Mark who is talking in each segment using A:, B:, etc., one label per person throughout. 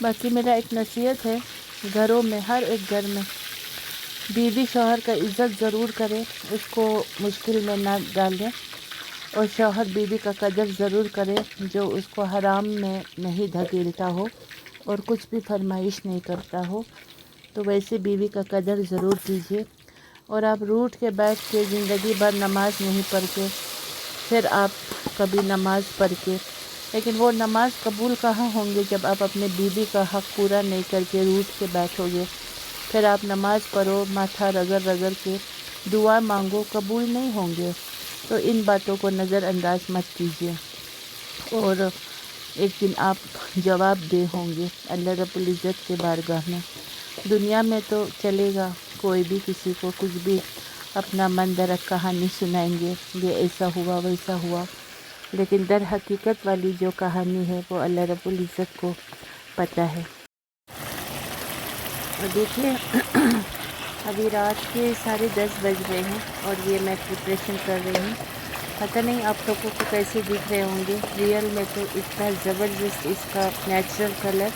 A: باقی میرا ایک نصیحت ہے، گھروں میں ہر ایک گھر میں بیوی شوہر کا عزت ضرور کرے، اس کو مشکل میں نہ ڈالیں، اور شوہر بیوی کا قدر ضرور کرے جو اس کو حرام میں نہیں دھکیلتا ہو اور کچھ بھی فرمائش نہیں کرتا ہو، تو ویسے بیوی کا قدر ضرور کیجیے۔ اور آپ روٹھ کے بیٹھ کے زندگی بھر نماز نہیں پڑھتے، پھر آپ کبھی نماز پڑھ کے، لیکن وہ نماز قبول کہاں ہوں گے جب آپ اپنے بیوی کا حق پورا نہیں کر کے روٹھ کے بیٹھو گے؟ پھر آپ نماز پڑھو، ماتھا رگڑ رگڑ کے دعا مانگو، قبول نہیں ہوں گے۔ تو ان باتوں کو نظر انداز مت کیجیے، اور ایک دن آپ جواب دہ ہوں گے اللہ رب العزت کے بارگاہ میں۔ دنیا میں تو چلے گا، کوئی بھی کسی کو کچھ بھی اپنا من درک کہانی سنائیں گے، یہ ایسا ہوا ویسا ہوا، لیکن در حقیقت والی جو کہانی ہے وہ اللہ رب العزت کو پتہ ہے۔ اور دیکھیے ابھی رات کے 10:30 بج رہے ہیں اور یہ میں پریپریشن کر رہی ہوں۔ پتہ نہیں آپ لوگوں کو کیسے دکھ رہے ہوں گے، ریئل میں تو اتنا زبردست اس کا نیچرل کلر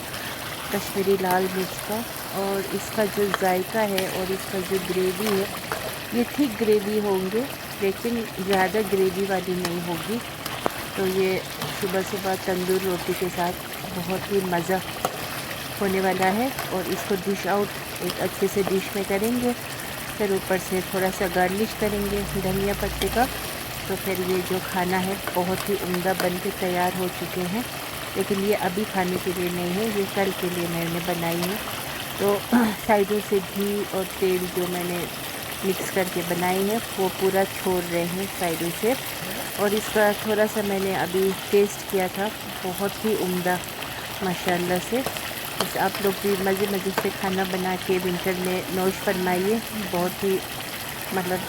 A: کشمیری لال مرچ کا، اور اس کا جو ذائقہ ہے اور اس کا جو گریوی ہے، یہ تھک گریوی ہوں گے لیکن زیادہ گریوی والی نہیں ہوگی۔ تو یہ صبح صبح تندور روٹی کے ساتھ بہت ہی مزہ ہونے والا ہے، اور اس کو ڈش آؤٹ ایک اچھے سے ڈش میں کریں گے، پھر اوپر سے تھوڑا سا گارنش کریں گے دھنیا پتے کا، تو پھر یہ جو کھانا ہے بہت ہی عمدہ بن کے تیار ہو چکے ہیں۔ لیکن یہ ابھی کھانے کے لیے نہیں ہے، یہ کل کے لیے میں نے بنائی ہے۔ تو سائڈوں سے گھی اور تیل جو میں نے مکس کر کے بنائی ہے وہ پورا چھوڑ رہے ہیں سائڈوں سے، اور اس کا تھوڑا سا میں نے ابھی ٹیسٹ کیا تھا، بہت ہی عمدہ ماشاءاللہ سے۔ بس آپ لوگ بھی مزے مزے سے کھانا بنا کے ونٹر میں نوش فرمائیے، بہت ہی مطلب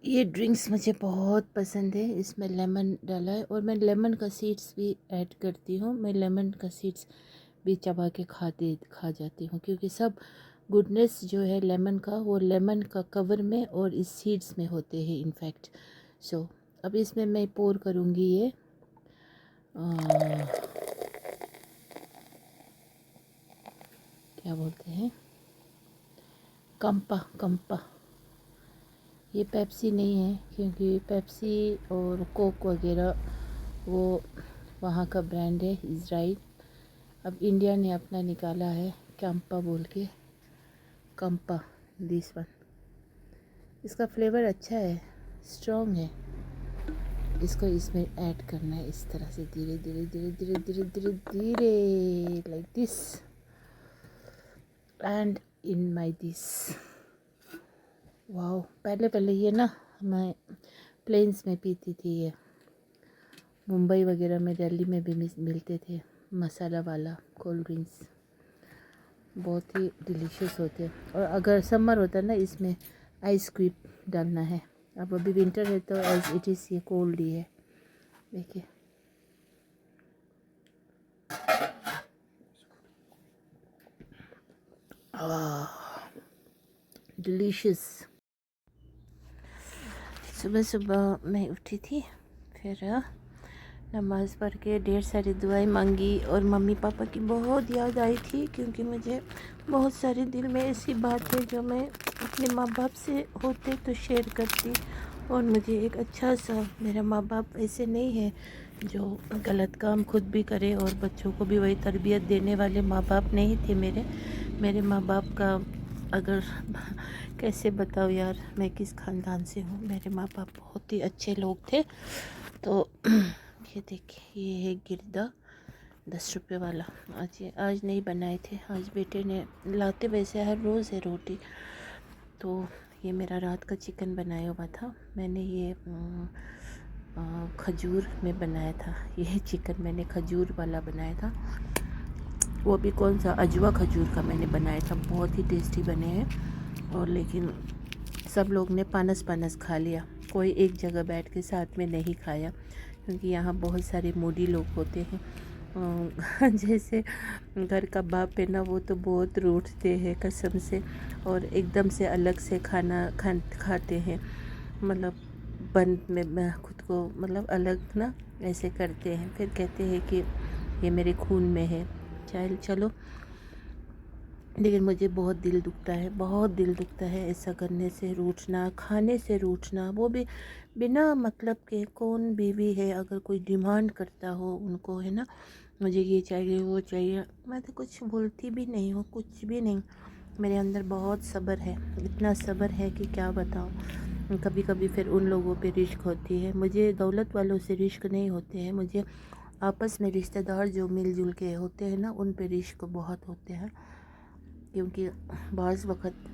A: یہ ڈرنکس مجھے بہت پسند ہے۔ اس میں لیمن ڈالا ہے، اور میں لیمن کا سیڈس بھی ایڈ کرتی ہوں، میں لیمن کا سیڈس بھی چبا کے کھا جاتی ہوں، کیونکہ سب گڈنس جو ہے لیمن کا وہ لیمن کا کور میں اور اس سیڈس میں ہوتے ہیں انفیکٹ۔ سو اب اس میں پور کروں گی یہ کیا بولتے ہیں، کمپا۔ یہ پیپسی نہیں ہے، کیونکہ پیپسی اور کوک وغیرہ وہ وہاں کا برانڈ ہے اسرائیل، اب انڈیا نے اپنا نکالا ہے کمپا بول کے، کمپا دس ون۔ اس کا فلیور اچھا ہے، اسٹرانگ ہے۔ اس کو اس میں ایڈ کرنا ہے اس طرح سے، دھیرے دھیرے دھیرے دھیرے دھیرے دھیرے دھیرے، لائک دس، اینڈ ان مائی دس۔ واو، پہلے یہ نا میں پلینس میں پیتی تھی، یہ ممبئی وغیرہ میں، دہلی میں بھی ملتے تھے مسالہ والا کولڈ ڈرنکس، بہت ہی ڈیلیشیس ہوتے ہیں۔ اور اگر سمر ہوتا ہے نا، اس میں آئس کیوب ڈالنا ہے، اب ابھی ونٹر ہے تو ایز اٹ از یہ کولڈ ہی ہے، دیکھیے۔ ڈیلیشیس۔ صبح میں اٹھی تھی، پھر نماز پڑھ کے ڈھیر ساری دعائیں مانگی، اور ممی پاپا کی بہت یاد آئی تھی، کیونکہ مجھے بہت سارے دل میں ایسی بات ہے جو میں اپنے ماں باپ سے ہوتے تو شیئر کرتی، اور مجھے ایک اچھا سا، میرا ماں باپ ایسے نہیں ہے جو غلط کام خود بھی کرے اور بچوں کو بھی وہی تربیت دینے والے ماں باپ نہیں تھے میرے ماں باپ کا اگر کیسے بتاؤ یار میں کس خاندان سے ہوں۔ میرے ماں باپ بہت ہی اچھے لوگ تھے۔ تو یہ دیکھیں، یہ ہے گردہ 10 روپے والا، آج نہیں بنائے تھے، آج بیٹے نے لاتے، ویسے ہر روز ہے روٹی۔ تو یہ میرا رات کا چکن بنایا ہوا تھا، میں نے یہ کھجور میں بنایا تھا، یہ چکن میں نے کھجور والا بنایا تھا، وہ بھی کون سا اجوا کھجور کا میں نے بنایا تھا، بہت ہی ٹیسٹی بنے ہیں۔ اور لیکن سب لوگ نے پانس کھا لیا، کوئی ایک جگہ بیٹھ کے ساتھ میں نہیں کھایا، کیونکہ یہاں بہت سارے موڈی لوگ ہوتے ہیں، جیسے گھر کا باپ ہے نا، وہ تو بہت روٹھتے ہیں قسم سے، اور ایک دم سے الگ سے کھانا کھاتے ہیں، مطلب بند میں خود کو مطلب الگ نا ایسے کرتے ہیں، پھر کہتے ہیں کہ یہ میرے خون میں ہے. چلو، لیکن مجھے بہت دل دکھتا ہے، بہت دل دکھتا ہے ایسا کرنے سے، روٹھنا، کھانے سے روٹھنا، وہ بھی بنا مطلب کے. کون بیوی ہے اگر کوئی ڈیمانڈ کرتا ہو ان کو، ہے نا، مجھے یہ چاہیے وہ چاہیے، میں تو کچھ بولتی بھی نہیں ہوں، کچھ بھی نہیں. میرے اندر بہت صبر ہے، اتنا صبر ہے کہ کیا بتاؤں. کبھی کبھی پھر ان لوگوں پہ رشک ہوتی ہے. مجھے دولت والوں سے رشک نہیں ہوتے ہیں، مجھے آپس میں رشتہ دار جو مل جل کے ہوتے ہیں نا، ان پہ رشک بہت ہوتے ہیں. کیونکہ بعض وقت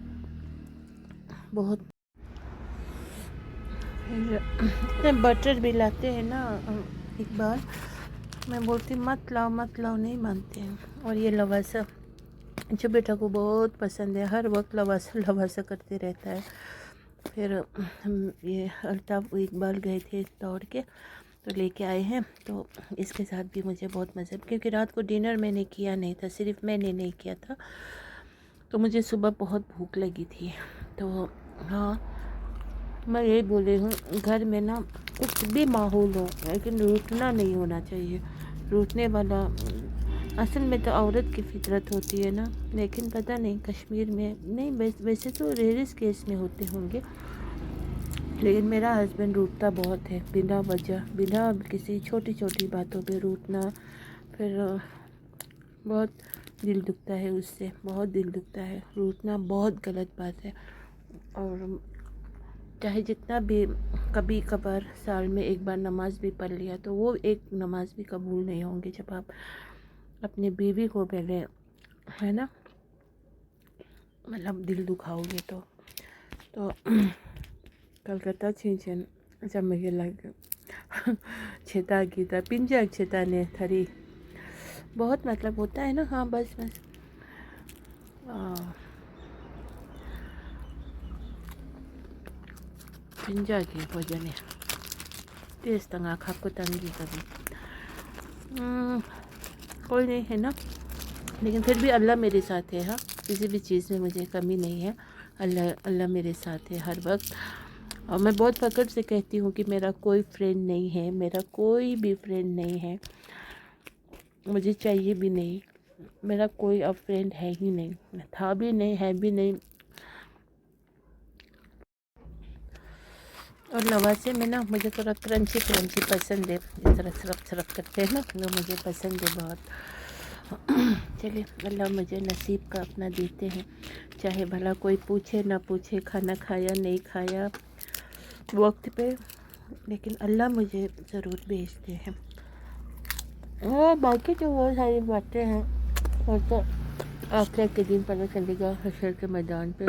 A: بہت بٹر بھی لاتے ہیں نا اقبال، میں بولتی مت لاؤ مت لاؤ، نہیں مانتے ہیں. اور یہ لواسا جو بیٹا کو بہت پسند ہے، ہر وقت لواسا لواسا کرتے رہتا ہے. پھر یہ الطاف اقبال گئے تھے دوڑ کے تو لے کے آئے ہیں، تو اس کے ساتھ بھی مجھے بہت مزہ، کیونکہ رات کو ڈنر میں نے کیا نہیں تھا، صرف میں نے نہیں کیا تھا، تو مجھے صبح بہت بھوک لگی تھی. تو ہاں، میں یہی بول رہی ہوں، گھر میں نا کچھ بھی ماحول ہو لیکن روٹھنا نہیں ہونا چاہیے. روٹھنے والا اصل میں تو عورت کی فطرت ہوتی ہے نا، لیکن پتہ نہیں کشمیر میں نہیں، ویسے تو ریئرس کیس میں ہوتے ہوں گے، لیکن میرا ہسبینڈ روٹھتا بہت ہے، بنا وجہ، بنا کسی چھوٹی چھوٹی باتوں پہ روٹھنا. پھر بہت دل دکھتا ہے اس سے، بہت دل دکھتا ہے. روٹھنا بہت غلط بات ہے. اور چاہے جتنا بھی کبھی کبھار سال میں ایک بار نماز بھی پڑھ لیا تو وہ ایک نماز بھی قبول نہیں ہوں گی جب آپ اپنی بیوی کو پہلے، ہے نا، مطلب دل دکھاؤ گے. تو کلکتہ چھینچن چمگے لگ چھتا گیتا پنجا چھتا نے تھری، بہت مطلب ہوتا ہے نا. ہاں بس پنجا کی وجہ تیز تنگا کھاپ کو تنگی کبھی کوئی نہیں ہے نا. لیکن پھر بھی اللہ میرے ساتھ ہے. ہاں، کسی بھی چیز میں مجھے کمی نہیں ہے. اللہ میرے ساتھ ہے ہر وقت. اور میں بہت فخر سے کہتی ہوں کہ میرا کوئی فرینڈ نہیں ہے، میرا کوئی بھی فرینڈ نہیں ہے، مجھے چاہیے بھی نہیں. میرا کوئی اب فرینڈ ہے ہی نہیں، تھا بھی نہیں، ہے بھی نہیں. اور لواسے میں نا مجھے تھوڑا کرنچی کرنچی پسند ہے، اس طرح سرف سرف کرتے ہیں نا، وہ مجھے پسند ہے بہت. چلیے، اللہ مجھے نصیب کا اپنا دیتے ہیں، چاہے بھلا کوئی پوچھے نہ پوچھے کھانا کھایا نہیں کھایا وقت پہ، لیکن اللہ مجھے ضرور بھیجتے ہیں. اور باقی جو وہ ساری باتیں ہیں وہ تو آخرت کے دن پتہ چلے گا حشر کے میدان پہ.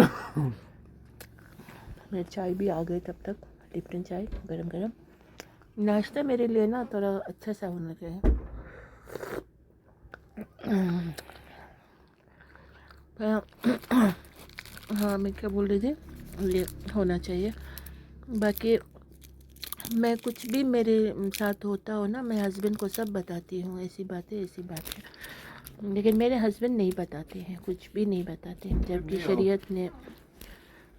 A: میرے چائے بھی آ گئی تب تک، لپٹن چائے گرم گرم. ناشتہ میرے لیے نا تھوڑا اچھا سا ہونا چاہیے. ہاں، میں کیا بول رہی تھی، یہ ہونا چاہیے. باقی میں کچھ بھی میرے ساتھ ہوتا ہو نا، میں ہسبینڈ کو سب بتاتی ہوں، ایسی باتیں ایسی باتیں، لیکن میرے ہسبینڈ نہیں بتاتے ہیں، کچھ بھی نہیں بتاتے ہیں. جبکہ شریعت نے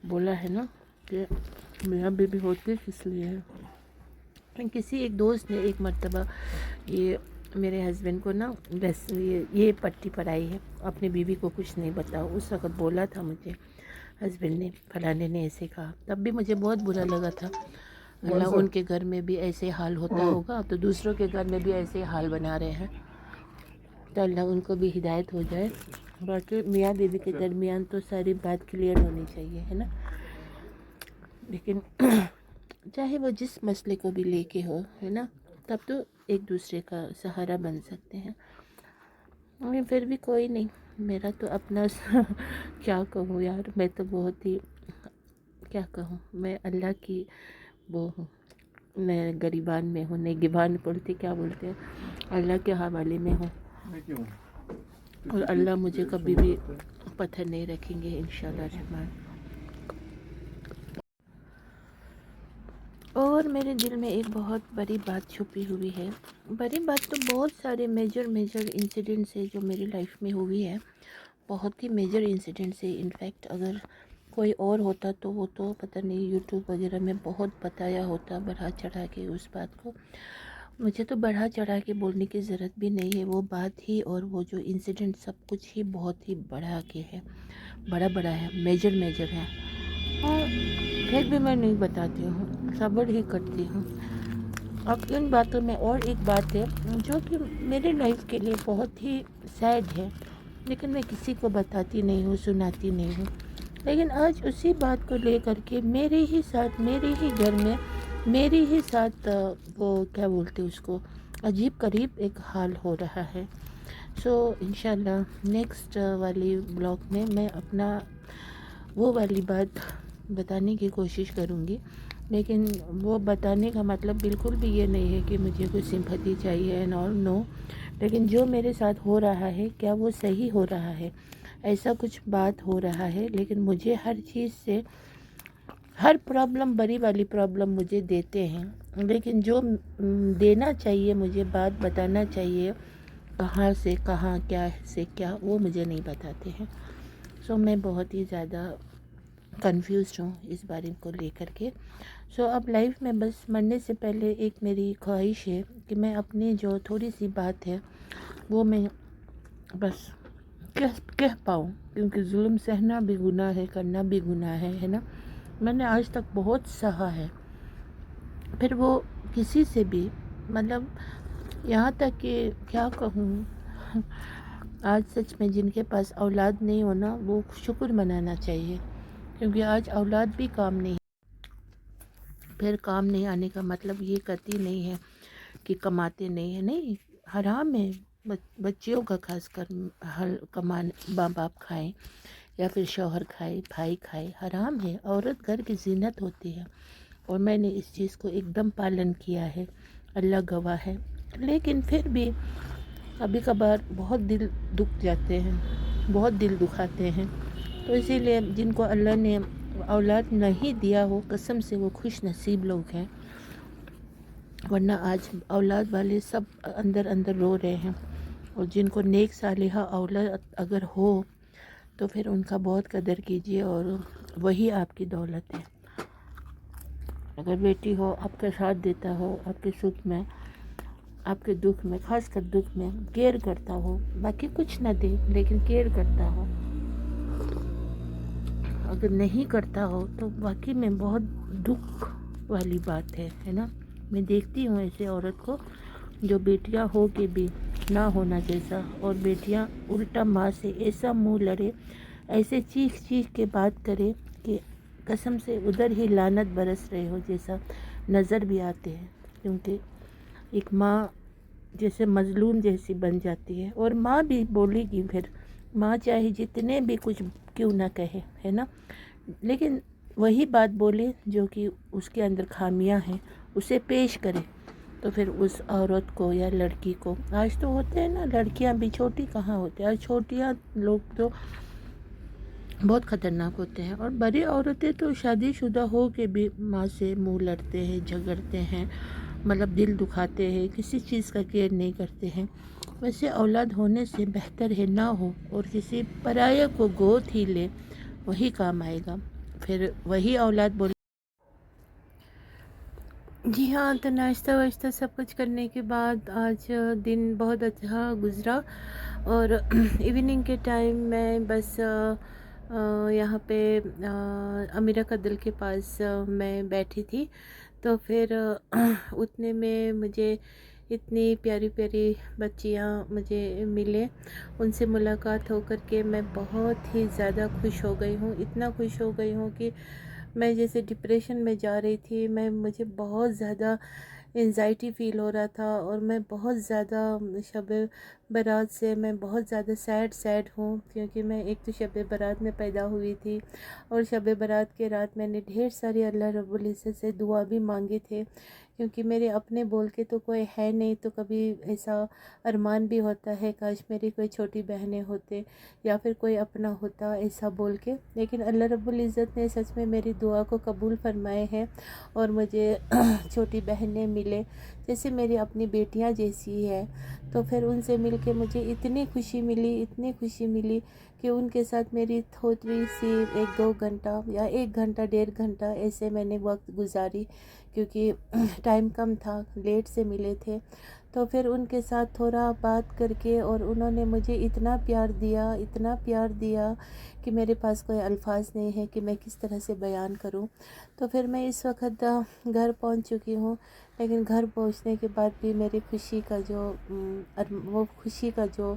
A: بولا ہے نا کہ میاں بیوی ہوتی کس لیے ہے. کسی ایک دوست نے ایک مرتبہ یہ میرے ہسبینڈ کو نا بس یہ پٹی پڑھائی ہے، اپنی بیوی کو کچھ نہیں بتاؤ. اس وقت بولا تھا مجھے ہسبینڈ نے، فلانے نے ایسے کہا، تب بھی مجھے بہت برا لگا تھا. اللہ ان کے گھر میں بھی ایسے حال ہوتا ہوگا تو دوسروں کے گھر میں بھی ایسے حال بنا رہے ہیں، تو اللہ ان کو بھی ہدایت ہو جائے. باقی میاں بیوی کے درمیان تو ساری بات کلیئر ہونی چاہیے، ہے نا. لیکن چاہے وہ جس مسئلے کو بھی لے کے ہو، ہے نا، تب تو ایک دوسرے کا سہارا بن سکتے ہیں. پھر بھی کوئی نہیں، میرا تو اپنا کیا کہوں یار، میں تو بہت ہی کیا کہوں، میں اللہ کی وہ ہوں، میں غریبان میں ہوں، نہیں گبان بولتے، کیا بولتے ہیں، اللہ کے حوالے میں ہوں. اور اللہ مجھے کبھی بھی پتھر نہیں رکھیں گے انشاءاللہ الرحمن. اور میرے دل میں ایک بہت بڑی بات چھپی ہوئی ہے. بڑی بات تو بہت سارے میجر انسیڈنٹس ہے جو میری لائف میں ہوئی ہے، بہت ہی میجر انسیڈنٹس ہے. انفیکٹ اگر کوئی اور ہوتا تو وہ تو پتہ نہیں یوٹیوب وغیرہ میں بہت بتایا ہوتا، بڑھا چڑھا کے اس بات کو. مجھے تو بڑھا چڑھا کے بولنے کی ضرورت بھی نہیں ہے، وہ بات ہی اور وہ جو انسیڈنٹ سب کچھ ہی بہت ہی بڑھا کے ہے، بڑا بڑا ہے، میجر میجر ہے، اور پھر بھی میں نہیں بتاتی ہوں، صبر ہی کرتی ہوں۔ اب ان باتوں میں اور ایک بات ہے جو کہ میرے لائف کے لیے بہت ہی سیڈ ہے، لیکن میں کسی کو بتاتی نہیں ہوں، سناتی نہیں ہوں، لیکن آج اسی بات کو لے کر کے میرے ہی ساتھ، میرے ہی گھر میں، میری ہی ساتھ وہ کیا بولتے اس کو، عجیب قریب ایک حال ہو رہا ہے۔ سو انشاءاللہ نیکسٹ والی بلاگ میں میں اپنا وہ والی بات بتانے کی کوشش کروں گی، لیکن وہ بتانے کا مطلب بالکل بھی یہ نہیں ہے کہ مجھے کوئی سمپتھی چاہیے اینڈ آل، نو، لیکن جو میرے ساتھ ہو رہا ہے کیا وہ صحیح ہو رہا ہے، ایسا کچھ بات ہو رہا ہے، لیکن مجھے ہر چیز سے، ہر پرابلم، بڑی والی پرابلم مجھے دیتے ہیں، لیکن جو دینا چاہیے، مجھے بات بتانا چاہیے کہاں سے کہاں، کیا سے کیا، وہ مجھے نہیں بتاتے ہیں۔ سو میں بہت ہی زیادہ کنفیوزڈ ہوں اس بارے کو لے کر کے۔ سو اب لائف میں بس مرنے سے پہلے ایک میری خواہش ہے کہ میں اپنی جو تھوڑی سی بات ہے وہ میں بس کہہ پاؤں، کیونکہ ظلم سہنا بھی گناہ ہے، کرنا بھی گناہ ہے نا۔ میں نے آج تک بہت سہا ہے، پھر وہ کسی سے بھی، مطلب یہاں تک کہ کیا کہوں، آج سچ میں جن کے پاس اولاد نہیں ہونا وہ شکر منانا چاہیے، کیونکہ آج اولاد بھی کام نہیں، پھر کام نہیں آنے کا مطلب یہ قطعی نہیں ہے کہ کماتے نہیں ہیں، نہیں، حرام ہے بچیوں کا خاص کر کمان، ماں باپ کھائیں یا پھر شوہر کھائے، بھائی کھائے، حرام ہے، عورت گھر کی زینت ہوتی ہے، اور میں نے اس چیز کو ایک دم پالن کیا ہے، اللہ گواہ ہے، لیکن پھر بھی کبھی کبھار بہت دل دکھ جاتے ہیں، بہت دل دکھاتے ہیں، تو اسی لیے جن کو اللہ نے اولاد نہیں دیا ہو قسم سے وہ خوش نصیب لوگ ہیں، ورنہ آج اولاد والے سب اندر اندر رو رہے ہیں، اور جن کو نیک صالحہ اولاد اگر ہو تو پھر ان کا بہت قدر کیجیے، اور وہی آپ کی دولت ہے۔ اگر بیٹی ہو، آپ کا ساتھ دیتا ہو، آپ کے سکھ میں، آپ کے دکھ میں، خاص کر دکھ میں کیئر کرتا ہو، باقی کچھ نہ دے لیکن کیئر کرتا ہو، اگر نہیں کرتا ہو تو واقعی میں بہت دکھ والی بات ہے نا۔ میں دیکھتی ہوں ایسے عورت کو جو بیٹیاں ہو کے بھی نہ ہونا جیسا، اور بیٹیاں الٹا ماں سے ایسا منہ لڑے، ایسے چیخ چیخ کے بات کرے کہ قسم سے ادھر ہی لعنت برس رہے ہو جیسا نظر بھی آتے ہیں، کیونکہ ایک ماں جیسے مظلوم جیسی بن جاتی ہے، اور ماں بھی بولے گی، پھر ماں چاہے جتنے بھی کچھ کیوں نہ کہے، ہے نا، لیکن وہی بات بولے جو کہ اس کے اندر خامیاں ہیں اسے پیش کرے، تو پھر اس عورت کو یا لڑکی کو، آج تو ہوتے ہیں نا لڑکیاں بھی، چھوٹی کہاں ہوتے ہیں آج، چھوٹیاں لوگ تو بہت خطرناک ہوتے ہیں، اور بڑی عورتیں تو شادی شدہ ہو کے بھی ماں سے منہ لڑتے ہیں، جھگڑتے ہیں، مطلب دل دکھاتے ہیں، کسی چیز کا کیئر نہیں کرتے ہیں۔ ویسے اولاد ہونے سے بہتر ہے نہ ہو، اور کسی پرایہ کو گود ہی لے، وہی کام آئے گا، پھر وہی اولاد بولے۔ جی ہاں، تو ناشتہ واشتہ سب کچھ کرنے کے بعد آج دن بہت اچھا گزرا، اور ایوننگ کے ٹائم میں بس یہاں پہ امیرہ قدل کے پاس میں بیٹھی تھی، تو پھر اتنے میں مجھے اتنی پیاری پیاری بچیاں مجھے ملے، ان سے ملاقات ہو کر کے میں بہت ہی زیادہ خوش ہو گئی ہوں، اتنا خوش ہو گئی ہوں کہ میں جیسے ڈپریشن میں جا رہی تھی، مجھے بہت زیادہ انزائٹی فیل ہو رہا تھا، اور میں بہت زیادہ شب برات سے میں بہت زیادہ سیڈ ہوں، کیونکہ میں ایک تو شب برات میں پیدا ہوئی تھی، اور شب برات کے رات میں نے ڈھیر ساری اللہ رب العزت سے دعا بھی مانگے تھے، کیونکہ میرے اپنے بول کے تو کوئی ہے نہیں، تو کبھی ایسا ارمان بھی ہوتا ہے کاش میری کوئی چھوٹی بہنیں ہوتے یا پھر کوئی اپنا ہوتا ایسا بول کے، لیکن اللہ رب العزت نے سچ میں میری دعا کو قبول فرمائے ہیں، اور مجھے چھوٹی بہنیں ملے جیسے میری اپنی بیٹیاں جیسی ہے. تو پھر ان سے مل کے مجھے اتنی خوشی ملی کہ ان کے ساتھ میری تھوڑی سی 1-2 گھنٹہ یا 1 گھنٹہ 1.5 گھنٹہ ایسے میں نے وقت گزاری، کیونکہ ٹائم کم تھا، لیٹ سے ملے تھے. تو پھر ان کے ساتھ تھوڑا بات کر کے، اور انہوں نے مجھے اتنا پیار دیا کہ میرے پاس کوئی الفاظ نہیں ہے کہ میں کس طرح سے بیان کروں. تو پھر میں اس وقت گھر پہنچ چکی ہوں، لیکن گھر پہنچنے کے بعد بھی میری خوشی کا جو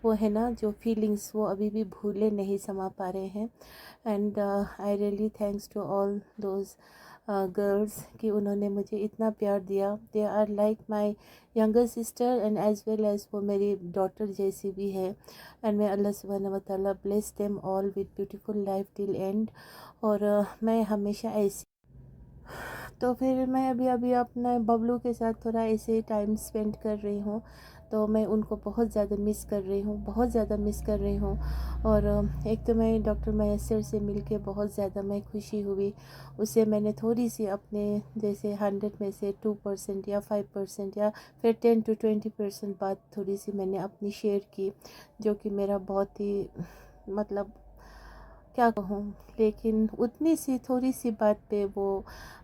A: وہ ہے نا، جو فیلنگس، وہ ابھی بھی بھولے نہیں سما پا رہے ہیں. And I really thanks to all those girls کہ انہوں نے مجھے اتنا پیار دیا. They are like my younger sister and as well as وہ میری ڈاٹر جیسی بھی ہے. اینڈ میں اللہ سبحانہ و تعالیٰ bless them all with beautiful life till and. اور میں ہمیشہ ایسی. تو پھر میں ابھی اپنے ببلو کے ساتھ تھوڑا ایسے ٹائم اسپینڈ کر رہی ہوں. تو میں ان کو بہت زیادہ مس کر رہی ہوں. اور ایک تو میں ڈاکٹر میسر سے مل کے بہت زیادہ میں خوشی ہوئی. اسے میں نے تھوڑی سی اپنے جیسے 100 میں سے 2% یا 5% یا پھر 10 to 20% بات تھوڑی سی میں نے اپنی شیئر کی، جو کہ میرا بہت ہی مطلب کیا کہوں، لیکن اتنی سی تھوڑی سی بات پہ وہ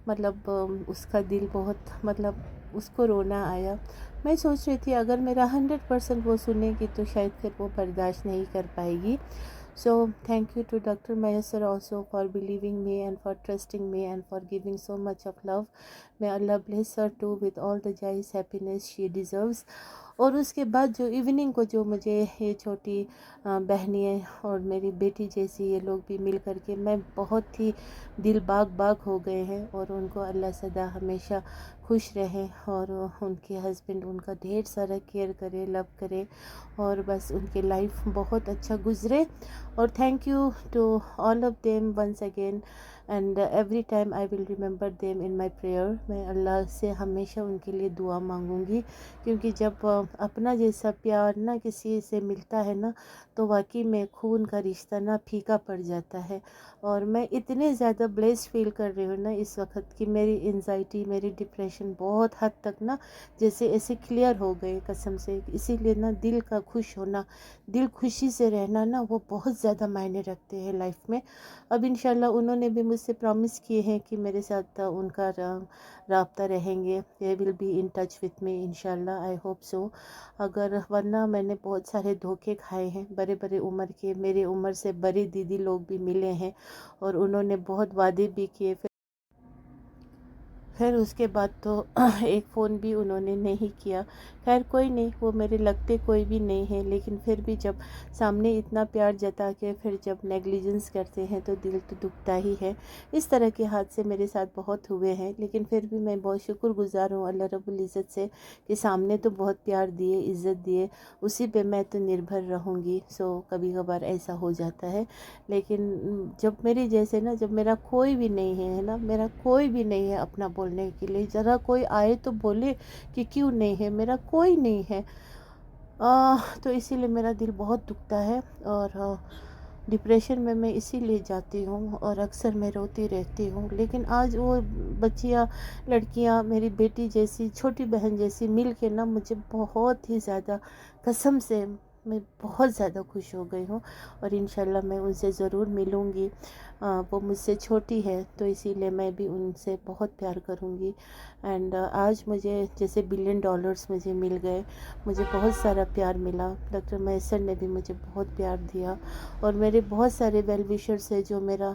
A: مطلب اس کا دل بہت مطلب اس کو رونا آیا. میں سوچ رہی تھی اگر میرا 100% وہ سنے گی تو شاید پھر وہ برداشت نہیں کر پائے گی. So thank you to Dr. Mayasar also for believing me and for trusting me and for giving so much of love. May Allah bless her too with all the joys, happiness she deserves. اور اس کے بعد جو evening کو جو مجھے یہ چھوٹی بہنیں اور میری بیٹی جیسی یہ لوگ بھی مل کر کے میں بہت ہی دل باغ ہو گئے ہیں. اور ان کو اللہ سدا ہمیشہ خوش رہے، اور ان کے ہسبینڈ ان کا ڈھیر سارا کیئر کرے، لو کرے، اور بس ان کے لائف بہت اچھا گزرے. اور thank you to all of them once again and every time I will remember them in my prayer. میں اللہ سے ہمیشہ ان کے لیے دعا مانگوں گی، کیونکہ جب اپنا جیسا پیار نہ کسی سے ملتا ہے نا، تو واقعی میں خون کا رشتہ نہ پھیکا پڑ جاتا ہے. اور میں اتنے زیادہ بلیسڈ فیل کر رہی ہوں نا اس وقت کہ میری انزائٹی، میری ڈپریشن بہت حد تک نا جیسے ایسے کلیئر ہو گئے قسم سے. اسی لیے نا دل کا خوش ہونا، دل خوشی سے رہنا نا، وہ بہت زیادہ معنی رکھتے ہیں لائف میں. اب انشاءاللہ انہوں نے بھی مجھ سے پرومس کیے ہیں کہ میرے ساتھ ان کا رابطہ رہیں گے. they will be in touch with me انشاءاللہ. I hope so. اگر ورنہ میں نے بہت سارے دھوکے کھائے ہیں، بڑے عمر کے، میری عمر سے بڑے دیدی لوگ بھی ملے ہیں اور انہوں نے بہت وعدے بھی کیے. پھر اس کے بعد تو ایک فون بھی انہوں نے نہیں کیا. خیر کوئی نہیں، وہ میرے لگتے کوئی بھی نہیں ہے، لیکن پھر بھی جب سامنے اتنا پیار جتا کے پھر جب نیگلیجنس کرتے ہیں تو دل تو دکھتا ہی ہے. اس طرح کے حادثے میرے ساتھ بہت ہوئے ہیں، لیکن پھر بھی میں بہت شکر گزار ہوں اللہ رب العزت سے کہ سامنے تو بہت پیار دیے، عزت دیے، اسی پہ میں تو نربھر رہوں گی. سو کبھی کبھار ایسا ہو جاتا ہے، لیکن جب میری جیسے نا، جب میرا کوئی بھی نہیں ہے نا، میرا کوئی بھی نہیں ہے اپنا بولنے کے لیے، ذرا کوئی آئے تو بولے کہ کیوں نہیں ہے، میرا کوئی نہیں ہے، تو اسی لیے میرا دل بہت دکھتا ہے. اور ڈپریشن میں اسی لیے جاتی ہوں اور اکثر میں روتی رہتی ہوں. لیکن آج وہ بچیاں، لڑکیاں میری بیٹی جیسی، چھوٹی بہن جیسی مل کے نا مجھے بہت ہی زیادہ قسم سے میں بہت زیادہ خوش ہو گئی ہوں. اور انشاءاللہ میں ان سے ضرور ملوں گی. وہ مجھ سے چھوٹی ہے تو اسی لیے میں بھی ان سے بہت پیار کروں گی. اینڈ آج مجھے جیسے $1 بلین مجھے مل گئے، مجھے بہت سارا پیار ملا. ڈاکٹر میسر نے بھی مجھے بہت پیار دیا، اور میرے بہت سارے ویل وشرز ہیں جو میرا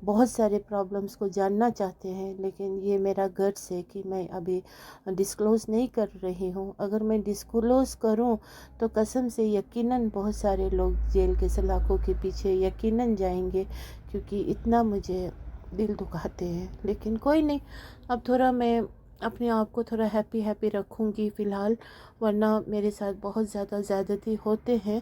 A: بہت سارے پرابلمس کو جاننا چاہتے ہیں. لیکن یہ میرا گٹس ہے کہ میں ابھی ڈسکلوز نہیں کر رہی ہوں. اگر میں ڈسکلوز کروں تو قسم سے یقیناً بہت سارے لوگ جیل کے سلاخوں کے پیچھے یقیناً جائیں گے، کیونکہ اتنا مجھے دل دکھاتے ہیں. لیکن کوئی نہیں، اب تھوڑا میں اپنے آپ کو تھوڑا ہیپی رکھوں گی فی الحال، ورنہ میرے ساتھ بہت زیادہ زیادتی ہوتے ہیں.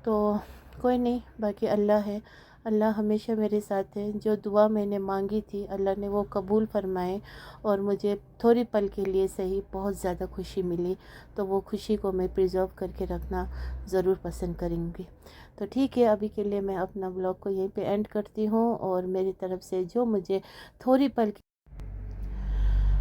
A: تو کوئی نہیں، باقی اللہ ہے، اللہ ہمیشہ میرے ساتھ ہے. جو دعا میں نے مانگی تھی اللہ نے وہ قبول فرمائے، اور مجھے تھوڑی پل کے لیے صحیح بہت زیادہ خوشی ملی. تو وہ خوشی کو میں پریزرو کر کے رکھنا ضرور پسند کروں گی. تو ٹھیک ہے، ابھی کے لیے میں اپنا بلاگ کو یہیں پہ اینڈ کرتی ہوں. اور میری طرف سے جو مجھے تھوڑی پل